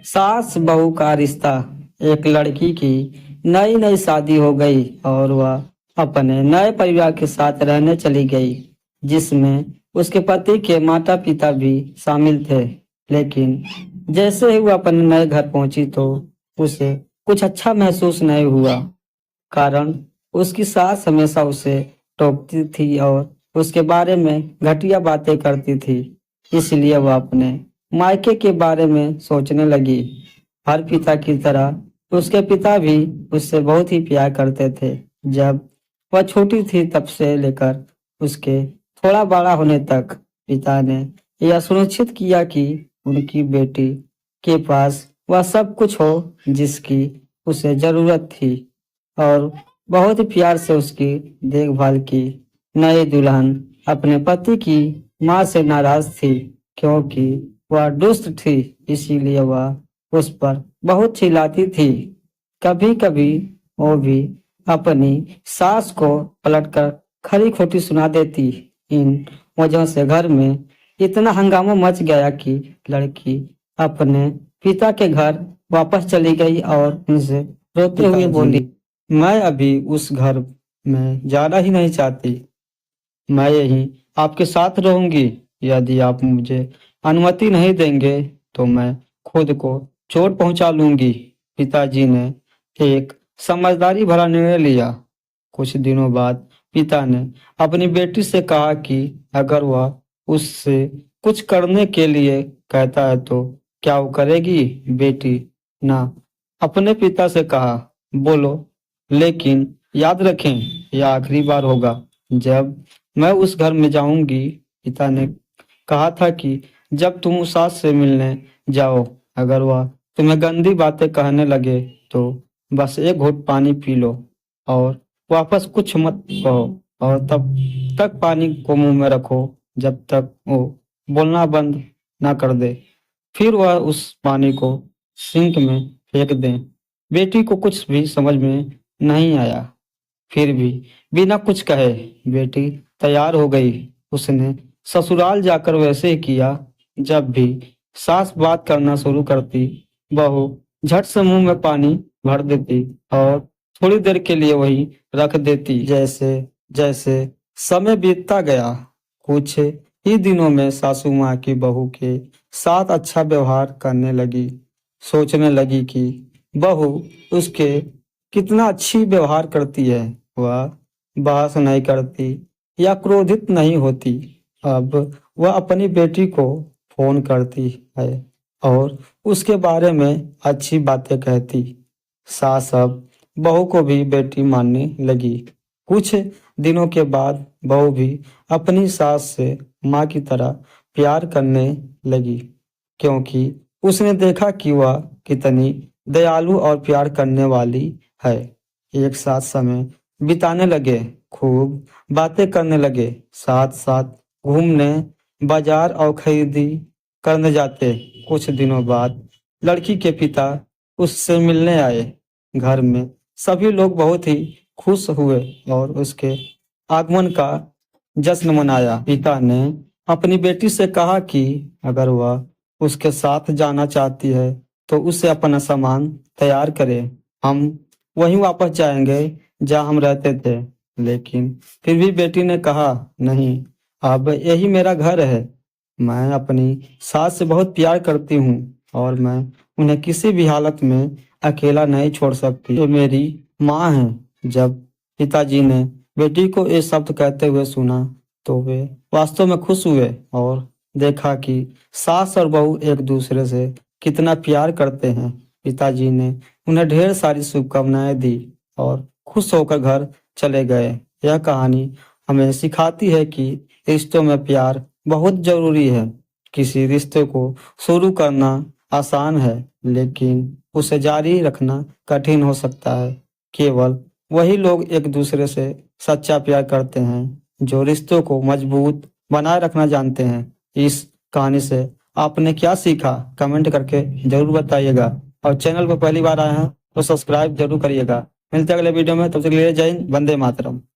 सास बहू का रिश्ता। एक लड़की की नई नई शादी हो गई और वह अपने नए परिवार के साथ रहने चली गई, जिसमें उसके पति के माता पिता भी शामिल थे। लेकिन जैसे ही वह अपने नए घर पहुंची तो उसे कुछ अच्छा महसूस नहीं हुआ। कारण उसकी सास हमेशा उसे टोकती थी और उसके बारे में घटिया बातें करती थी। इसलिए वह अपने मायके के बारे में सोचने लगी। हर पिता की तरह उसके पिता भी उससे बहुत ही प्यार करते थे। जब वह छोटी थी तब से लेकर उसके थोड़ा बड़ा होने तक पिता ने यह सुनिश्चित किया कि उनकी बेटी के पास वह सब कुछ हो जिसकी उसे जरूरत थी, और बहुत ही प्यार से उसकी देखभाल की। नई दुल्हन अपने पति की मां से नाराज थी क्योंकि वह दुष्ट थी, इसीलिए वह उस पर बहुत चिल्लाती थी। कभी कभी वो भी अपनी सास को पलटकर खरी खोटी सुना देती। इन वजह से घर में इतना हंगामा मच गया कि लड़की अपने पिता के घर वापस चली गई और उनसे रोते हुए बोली, मैं अभी उस घर में जाना ही नहीं चाहती। मैं यहीं आपके साथ रहूंगी। यदि आप मुझे अनुमति नहीं देंगे तो मैं खुद को चोट पहुंचा लूंगी। पिताजी ने एक समझदारी भरा निर्णय लिया। कुछ दिनों बाद पिता ने अपनी बेटी से कहा कि अगर वह उससे कुछ करने के लिए कहता है तो क्या वो करेगी। बेटी ना अपने पिता से कहा, बोलो, लेकिन याद रखें यह आखिरी बार होगा जब मैं उस घर में जाऊंगी। पिता ने कहा था कि जब तुम उस सास से मिलने जाओ, अगर वह तुम्हें गंदी बातें कहने लगे तो बस एक घूंट पानी पी लो और वापस कुछ मत कहो, और तब तक पानी को मुंह में रखो जब तक वो बोलना बंद ना कर दे। फिर वह उस पानी को सिंक में फेंक दें। बेटी को कुछ भी समझ में नहीं आया। फिर भी बिना कुछ कहे बेटी तैयार हो गई। उसने ससुराल जाकर वैसे ही किया। जब भी सास बात करना शुरू करती, बहू झट से मुंह में पानी भर देती और थोड़ी देर के लिए वहीं रख देती। जैसे जैसे समय बीतता गया, कुछ ही दिनों में सासू माँ की बहू के साथ अच्छा व्यवहार करने लगी। सोचने लगी कि बहू उसके कितना अच्छी व्यवहार करती है। वह बहस नहीं करती या क्रोधित नहीं होती। अब वह अपनी बेटी को फोन करती है और उसके बारे में अच्छी बातें कहती। सास अब बहू को भी बेटी मानने लगी। कुछ दिनों के बाद बहू भी अपनी सास से माँ की तरह प्यार करने लगी, क्योंकि उसने देखा कि वह कितनी दयालु और प्यार करने वाली है। एक साथ समय बिताने लगे, खूब बातें करने लगे, साथ साथ घूमने, बाजार और खरीदी करने जाते। कुछ दिनों बाद लड़की के पिता उससे मिलने आए। घर में सभी लोग बहुत ही खुश हुए और उसके आगमन का जश्न मनाया। पिता ने अपनी बेटी से कहा कि अगर वह उसके साथ जाना चाहती है तो उसे अपना सामान तैयार करे। हम वहीं वापस जाएंगे जहाँ हम रहते थे। लेकिन फिर भी बेटी ने कहा, नहीं, अब यही मेरा घर है। मैं अपनी सास से बहुत प्यार करती हूँ और मैं उन्हें किसी भी हालत में अकेला नहीं छोड़ सकती। तो मेरी माँ है। जब पिताजी ने बेटी को ये शब्द कहते हुए सुना तो वे वास्तव में खुश हुए और देखा कि सास और बहू एक दूसरे से कितना प्यार करते हैं। पिताजी ने उन्हें ढेर सारी शुभकामनाएं दी और खुश होकर घर चले गए। यह कहानी हमें सिखाती है कि रिश्तों में प्यार बहुत जरूरी है। किसी रिश्ते को शुरू करना आसान है, लेकिन उसे जारी रखना कठिन हो सकता है। केवल वही लोग एक दूसरे से सच्चा प्यार करते हैं जो रिश्तों को मजबूत बनाए रखना जानते हैं। इस कहानी से आपने क्या सीखा, कमेंट करके जरूर बताइएगा, और चैनल पर पहली बार आए हैं तो सब्सक्राइब जरूर करिएगा। मिलते हैं अगले वीडियो में, तब तक के लिए जय हिंद, वंदे मातरम।